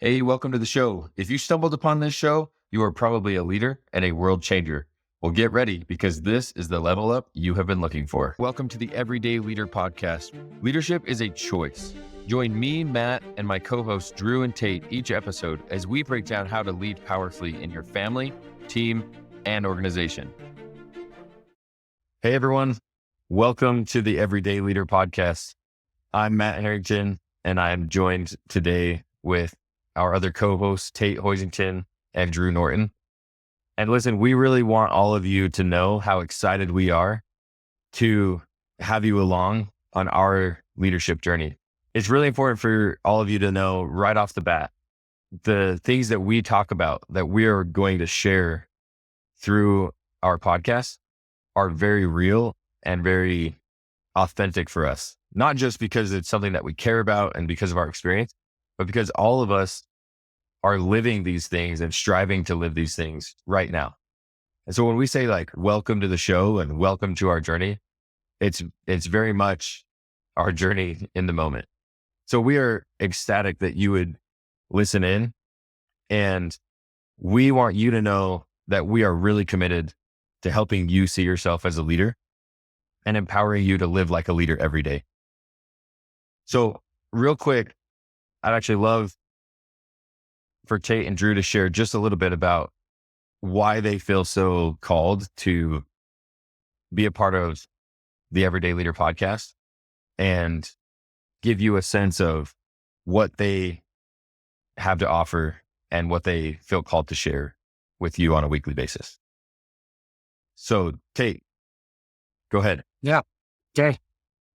Hey, welcome to the show. If you stumbled upon this show, you are probably a leader and a world changer. Well, get ready because this is the level up you have been looking for. Welcome to the Everyday Leader Podcast. Leadership is a choice. Join me, Matt, and my co-hosts Drew and Tate each episode as we break down how to lead powerfully in your family, team, and organization. Hey, everyone. Welcome to the Everyday Leader Podcast. I'm Matt Harrington, and I'm joined today with our other co-hosts, Tate Hoisington and Drew Norton. And listen, we really want all of you to know how excited we are to have you along on our leadership journey. It's really important for all of you to know right off the bat, the things that we talk about that we are going to share through our podcast are very real and very authentic for us. Not just because it's something that we care about and because of our experience, but because all of us are living these things and striving to live these things right now. And so when we say like, welcome to the show and welcome to our journey, it's very much our journey in the moment. So we are ecstatic that you would listen in, and we want you to know that we are really committed to helping you see yourself as a leader and empowering you to live like a leader every day. So real quick, I'd actually love for Tate and Drew to share just a little bit about why they feel so called to be a part of the Everyday Leader podcast and give you a sense of what they have to offer and what they feel called to share with you on a weekly basis. So Tate, go ahead. Yeah. Okay.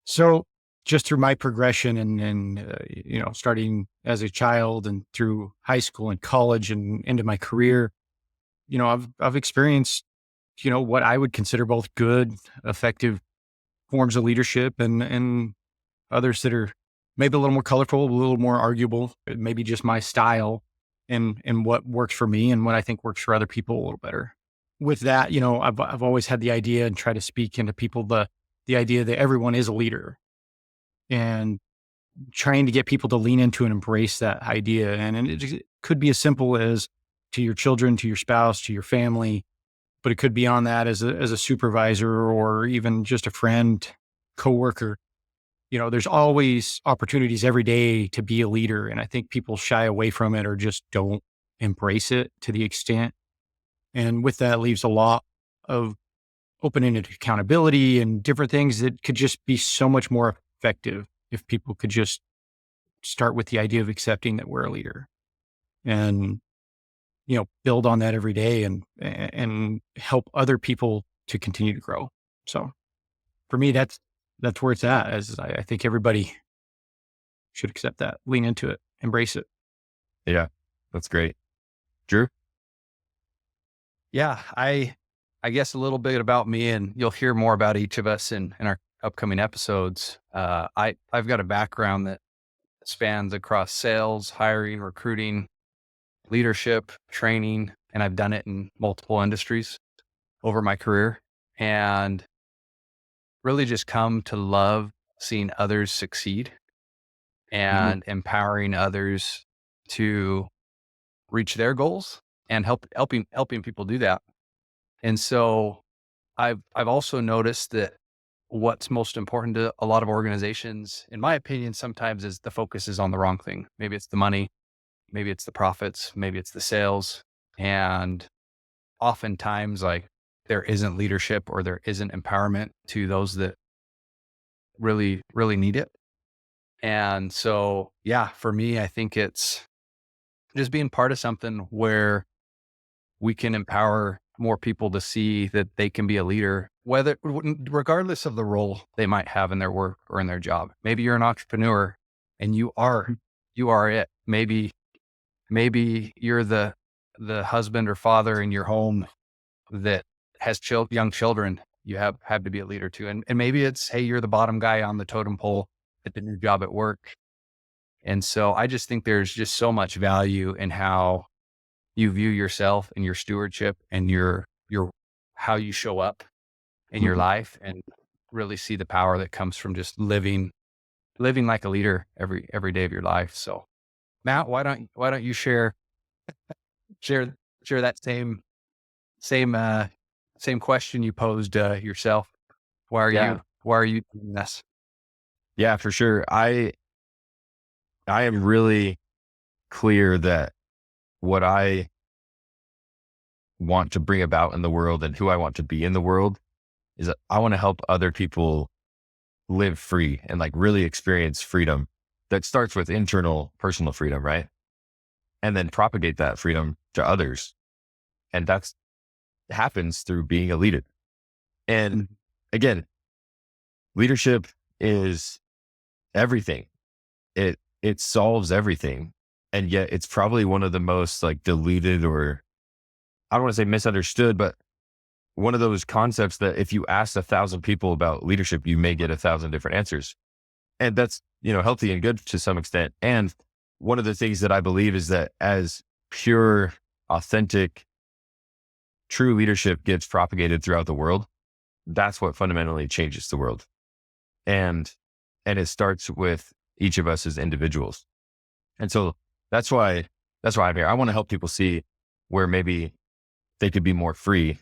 So just through my progression and starting as a child and through high school and college and into my career, I've experienced, what I would consider both good, effective forms of leadership and others that are maybe a little more colorful, a little more arguable, maybe just my style and what works for me and what I think works for other people a little better. With that, I've always had the idea and try to speak into people the idea that everyone is a leader, and trying to get people to lean into and embrace that idea. And it could be as simple as to your children, to your spouse, to your family, but it could be on that as a supervisor or even just a friend, coworker. There's always opportunities every day to be a leader. And I think people shy away from it or just don't embrace it to the extent. And with that leaves a lot of open-ended accountability and different things that could just be so much more effective if people could just start with the idea of accepting that we're a leader and, build on that every day and help other people to continue to grow. So for me, that's where it's at, as I think everybody should accept that, lean into it, embrace it. Yeah, that's great. Drew? Yeah, I guess a little bit about me, and you'll hear more about each of us in our upcoming episodes. I've got a background that spans across sales, hiring, recruiting, leadership, training, and I've done it in multiple industries over my career, and really just come to love seeing others succeed and empowering others to reach their goals and helping people do that. And so I've also noticed that what's most important to a lot of organizations, in my opinion, sometimes is the focus is on the wrong thing. Maybe it's the money, maybe it's the profits, maybe it's the sales. And oftentimes like there isn't leadership or there isn't empowerment to those that really, really need it. And so, yeah, for me, I think it's just being part of something where we can empower more people to see that they can be a leader, regardless of the role they might have in their work or in their job. Maybe you're an entrepreneur and you are it. Maybe you're the husband or father in your home that has young children. You have to be a leader too. And maybe it's, hey, you're the bottom guy on the totem pole at the new job at work. And so I just think there's just so much value in how you view yourself and your stewardship and your how you show up in your life, and really see the power that comes from just living like a leader every day of your life. So Matt, why don't you share that same same question you posed yourself? Yeah. Why are you doing this? Yeah, for sure. I am really clear that what I want to bring about in the world and who I want to be in the world is that I want to help other people live free and like really experience freedom that starts with internal personal freedom, right? And then propagate that freedom to others. And that's happens through being a leader. And again, leadership is everything. It solves everything. And yet it's probably one of the most like diluted, or I don't want to say misunderstood, but one of those concepts that if you ask 1,000 people about leadership, you may get 1,000 different answers. And that's, healthy and good to some extent. And one of the things that I believe is that as pure, authentic, true leadership gets propagated throughout the world, that's what fundamentally changes the world. And it starts with each of us as individuals. And so that's why I'm here. I want to help people see where maybe they could be more free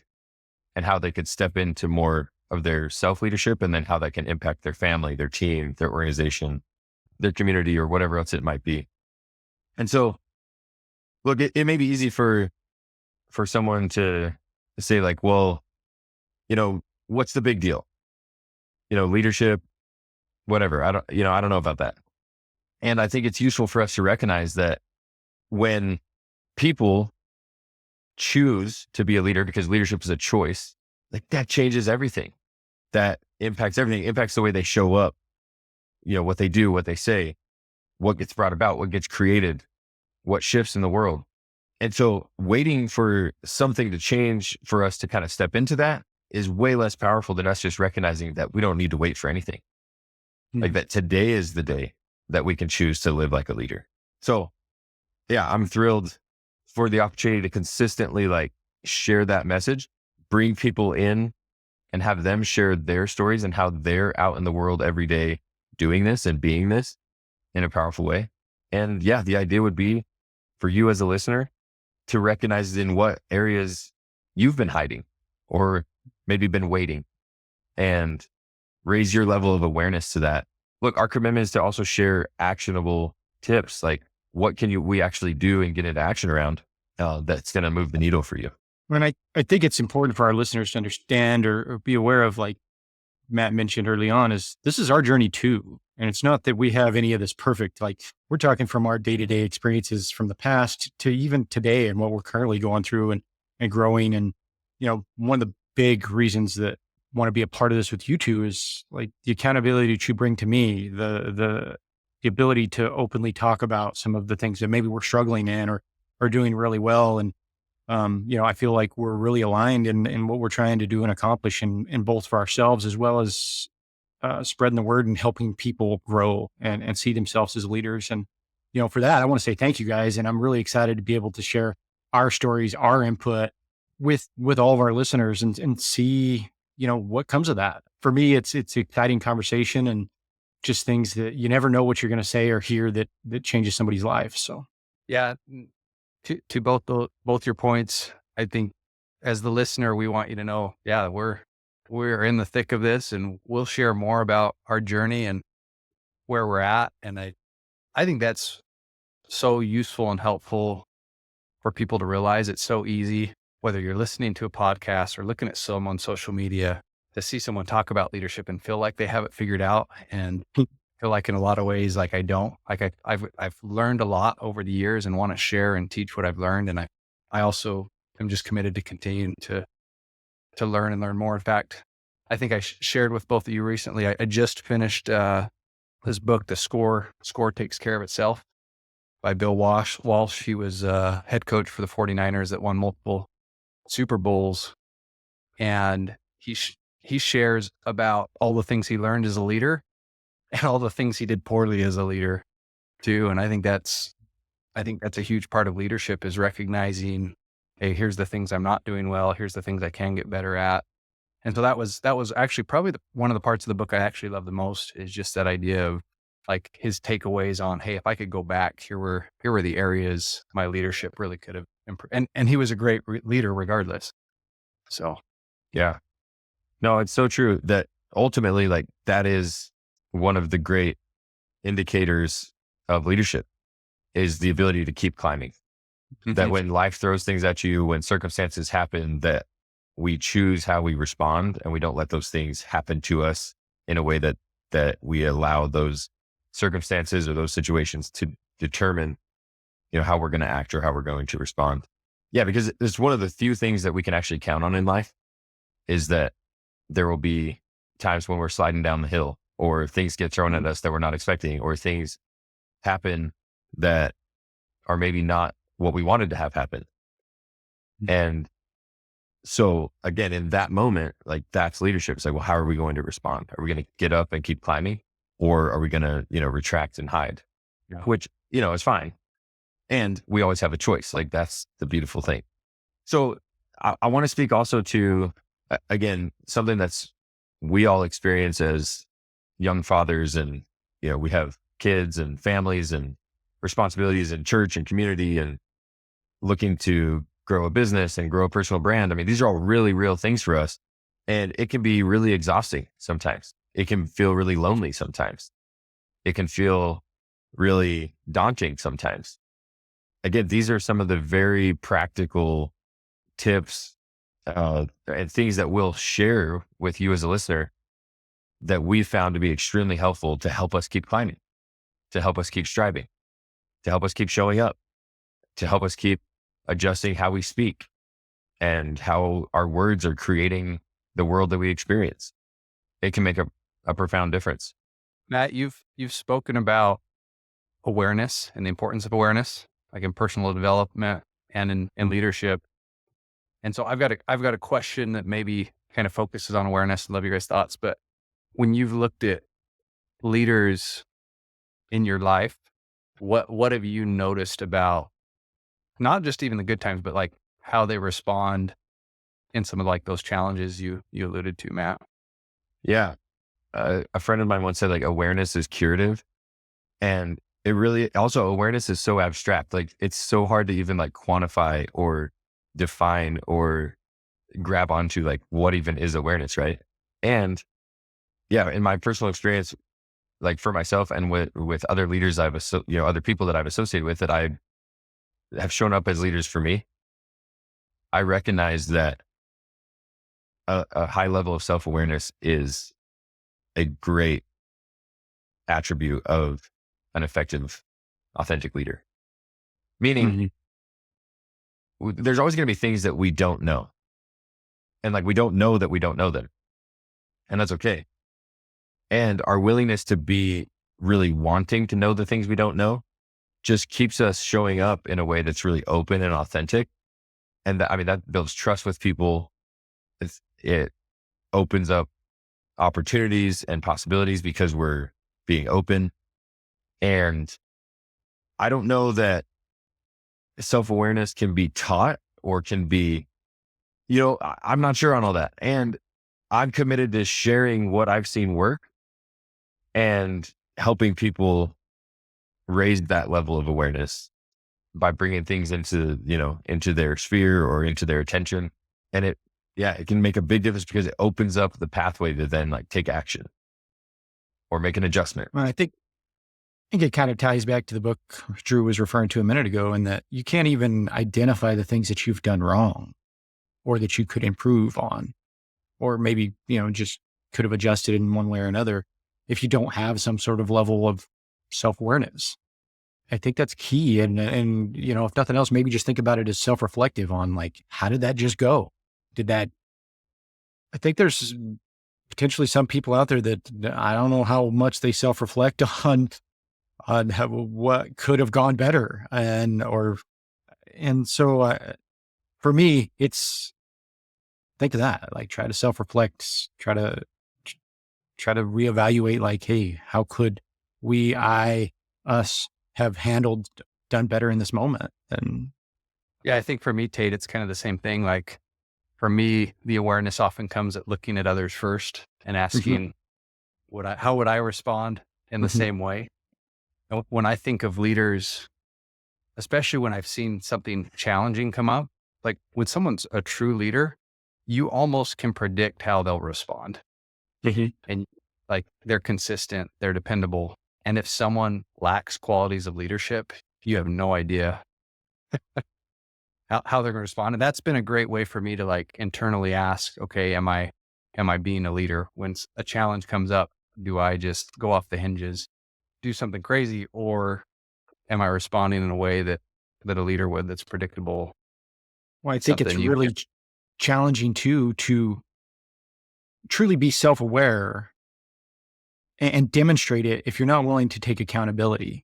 and how they could step into more of their self-leadership, and then how that can impact their family, their team, their organization, their community, or whatever else it might be. And so, look, it may be easy for someone to say like, well, what's the big deal? Leadership, whatever. I don't know about that. And I think it's useful for us to recognize that when people choose to be a leader, because leadership is a choice, like that changes everything. That impacts everything, impacts the way they show up, what they do, what they say, what gets brought about, what gets created, what shifts in the world. And so waiting for something to change for us to kind of step into that is way less powerful than us just recognizing that we don't need to wait for anything. Like that today is the day that we can choose to live like a leader. So yeah, I'm thrilled for the opportunity to consistently like share that message, bring people in and have them share their stories and how they're out in the world every day doing this and being this in a powerful way. And yeah, the idea would be for you as a listener to recognize in what areas you've been hiding or maybe been waiting, and raise your level of awareness to that. Look, our commitment is to also share actionable tips. Like what can we actually do and get into action around that's going to move the needle for you. And I think it's important for our listeners to understand or be aware of, like Matt mentioned early on, is this is our journey too. And it's not that we have any of this perfect, like we're talking from our day-to-day experiences from the past to even today and what we're currently going through and growing. And, one of the big reasons that I want to be a part of this with you two is like the accountability that you bring to me, the ability to openly talk about some of the things that maybe we're struggling in or are doing really well. And, I feel like we're really aligned in what we're trying to do and accomplish in both for ourselves as well as spreading the word and helping people grow and see themselves as leaders. And, for that, I want to say thank you guys. And I'm really excited to be able to share our stories, our input with all of our listeners and see, what comes of that. For me, it's exciting conversation and just things that you never know what you're going to say or hear that changes somebody's life. So Yeah. To both your points, I think as the listener, we want you to know, yeah, we're in the thick of this, and we'll share more about our journey and where we're at. And I think that's so useful and helpful for people to realize. It's so easy, whether you're listening to a podcast or looking at someone on social media, to see someone talk about leadership and feel like they have it figured out, and feel like in a lot of ways, like I don't. Like I've learned a lot over the years and want to share and teach what I've learned. And I also am just committed to continue to learn and learn more. In fact, I think I shared with both of you recently, I just finished this book, The Score Takes Care of Itself, by Bill Walsh. He was head coach for the 49ers that won multiple Super Bowls. And he shares about all the things he learned as a leader and all the things he did poorly as a leader too. And I think that's a huge part of leadership, is recognizing, hey, here's the things I'm not doing well. Here's the things I can get better at. And so that was actually probably one of the parts of the book I actually love the most, is just that idea of like his takeaways on, hey, if I could go back, here were the areas my leadership really could have improved. And he was a great leader regardless. So Yeah. No, it's so true that ultimately, like, that is one of the great indicators of leadership is the ability to keep climbing. That when life throws things at you, when circumstances happen, that we choose how we respond and we don't let those things happen to us in a way that we allow those circumstances or those situations to determine, how we're going to act or how we're going to respond. Yeah, because it's one of the few things that we can actually count on in life is that there will be times when we're sliding down the hill or things get thrown at us that we're not expecting, or things happen that are maybe not what we wanted to have happen. And so again, in that moment, like, that's leadership. It's like, well, how are we going to respond? Are we going to get up and keep climbing, or are we going to, retract and hide? Yeah. Which, is fine. And we always have a choice. Like, that's the beautiful thing. So I want to speak also to, again, something that's we all experience as young fathers, and, we have kids and families and responsibilities in church and community and looking to grow a business and grow a personal brand. I mean, these are all really real things for us, and it can be really exhausting sometimes. It can feel really lonely sometimes. It can feel really daunting sometimes. Again, these are some of the very practical tips and things that we'll share with you as a listener that we found to be extremely helpful to help us keep climbing, to help us keep striving, to help us keep showing up, to help us keep adjusting how we speak and how our words are creating the world that we experience. It can make a profound difference. Matt, you've spoken about awareness and the importance of awareness, like in personal development and in leadership. And so I've got a question that maybe kind of focuses on awareness. Love your guys' thoughts. But when you've looked at leaders in your life, what have you noticed about not just even the good times, but like how they respond in some of like those challenges you alluded to, Matt? Yeah. A friend of mine once said, like, awareness is curative. And it really also, awareness is so abstract. Like, it's so hard to even like quantify or define or grab onto like what even is awareness. Right. And yeah, in my personal experience, like for myself and with other leaders other people that I've associated with that I have shown up as leaders for me, I recognize that a high level of self-awareness is a great attribute of an effective, authentic leader. Meaning, there's always going to be things that we don't know. And like, we don't know that we don't know them. And that's okay. And our willingness to be really wanting to know the things we don't know just keeps us showing up in a way that's really open and authentic. And that builds trust with people. It opens up opportunities and possibilities because we're being open. And I don't know self-awareness can be taught or can be, I'm not sure on all that. And I'm committed to sharing what I've seen work and helping people raise that level of awareness by bringing things into their sphere or into their attention. And it can make a big difference because it opens up the pathway to then like take action or make an adjustment. Well, I think it kind of ties back to the book Drew was referring to a minute ago, in that you can't even identify the things that you've done wrong or that you could improve on, or maybe, just could have adjusted in one way or another if you don't have some sort of level of self-awareness. I think that's key. And, if nothing else, maybe just think about it as self-reflective on like, how did that just go? I think there's potentially some people out there that I don't know how much they self-reflect on what could have gone better. And so for me, it's think of that, like try to self-reflect, try to reevaluate like, hey, how could us have done better in this moment? And yeah, I think for me, Tate, it's kind of the same thing. Like for me, the awareness often comes at looking at others first and asking, how would I respond in the Mhm. same way. And when I think of leaders, especially when I've seen something challenging come up, like when someone's a true leader, you almost can predict how they'll respond. And like they're consistent, they're dependable. And if someone lacks qualities of leadership, you have no idea how they're going to respond. And that's been a great way for me to like internally ask, okay, am I being a leader? When a challenge comes up, do I just go off the hinges, do something crazy, or am I responding in a way that a leader would, that's predictable? Well, I think it's Something you really can, challenging too to truly be self-aware and demonstrate it if you're not willing to take accountability.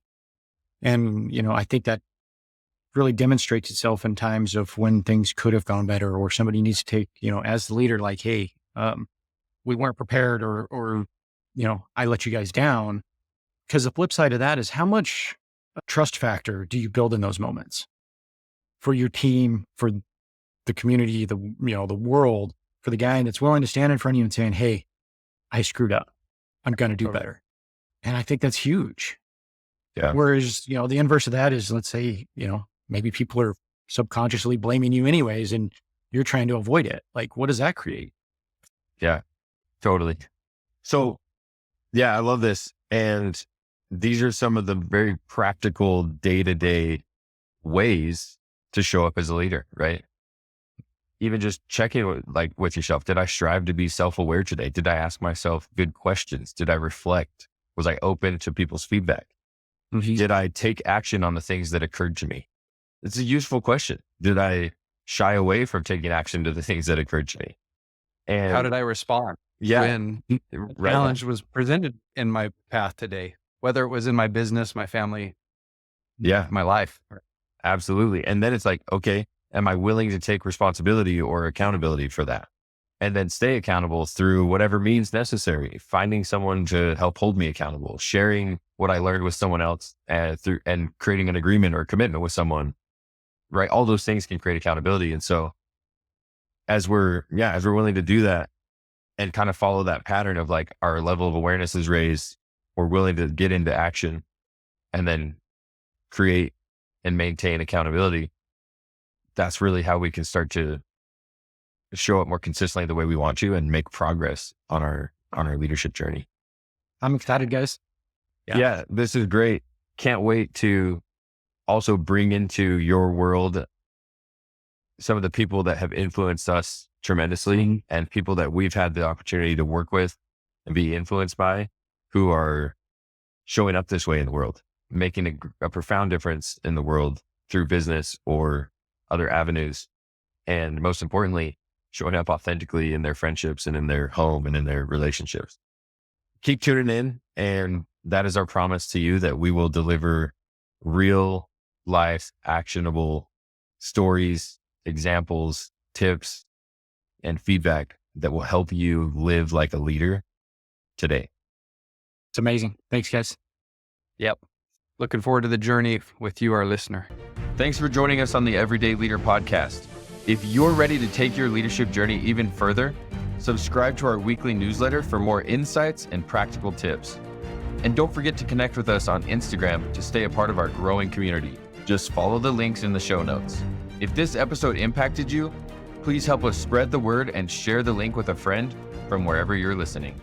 And, I think that really demonstrates itself in times of when things could have gone better, or somebody needs to take, as the leader, like, hey, we weren't prepared, or, I let you guys down. Because the flip side of that is, how much trust factor do you build in those moments for your team, for the community, the world, for the guy that's willing to stand in front of you and saying, hey, I screwed up. I'm going to do Totally. better. And I think that's huge. Yeah. Whereas, the inverse of that is, let's say, maybe people are subconsciously blaming you anyways, and you're trying to avoid it. Like, what does that create? Yeah, totally. So yeah, I love this. And these are some of the very practical day-to-day ways to show up as a leader, right? Even just checking with yourself. Did I strive to be self-aware today? Did I ask myself good questions? Did I reflect? Was I open to people's feedback? Did I take action on the things that occurred to me? It's a useful question. Did I shy away from taking action to the things that occurred to me? And how did I respond when a right. challenge was presented in my path today, whether it was in my business, my family, my life? Absolutely. And then it's like, okay, am I willing to take responsibility or accountability for that? And then stay accountable through whatever means necessary, finding someone to help hold me accountable, sharing what I learned with someone else, and creating an agreement or commitment with someone, right? All those things can create accountability. And so as we're willing to do that and kind of follow that pattern of like our level of awareness is raised, we're willing to get into action and then create and maintain accountability. That's really how we can start to show up more consistently the way we want to and make progress on our leadership journey. I'm excited, guys. Yeah, this is great. Can't wait to also bring into your world some of the people that have influenced us tremendously and people that we've had the opportunity to work with and be influenced by, who are showing up this way in the world, making a profound difference in the world through business or other avenues. And most importantly, showing up authentically in their friendships and in their home and in their relationships. Keep tuning in. And that is our promise to you, that we will deliver real life, actionable stories, examples, tips, and feedback that will help you live like a leader today. It's amazing. Thanks, guys. Yep. Looking forward to the journey with you, our listener. Thanks for joining us on the Everyday Leader podcast. If you're ready to take your leadership journey even further, subscribe to our weekly newsletter for more insights and practical tips. And don't forget to connect with us on Instagram to stay a part of our growing community. Just follow the links in the show notes. If this episode impacted you, please help us spread the word and share the link with a friend from wherever you're listening.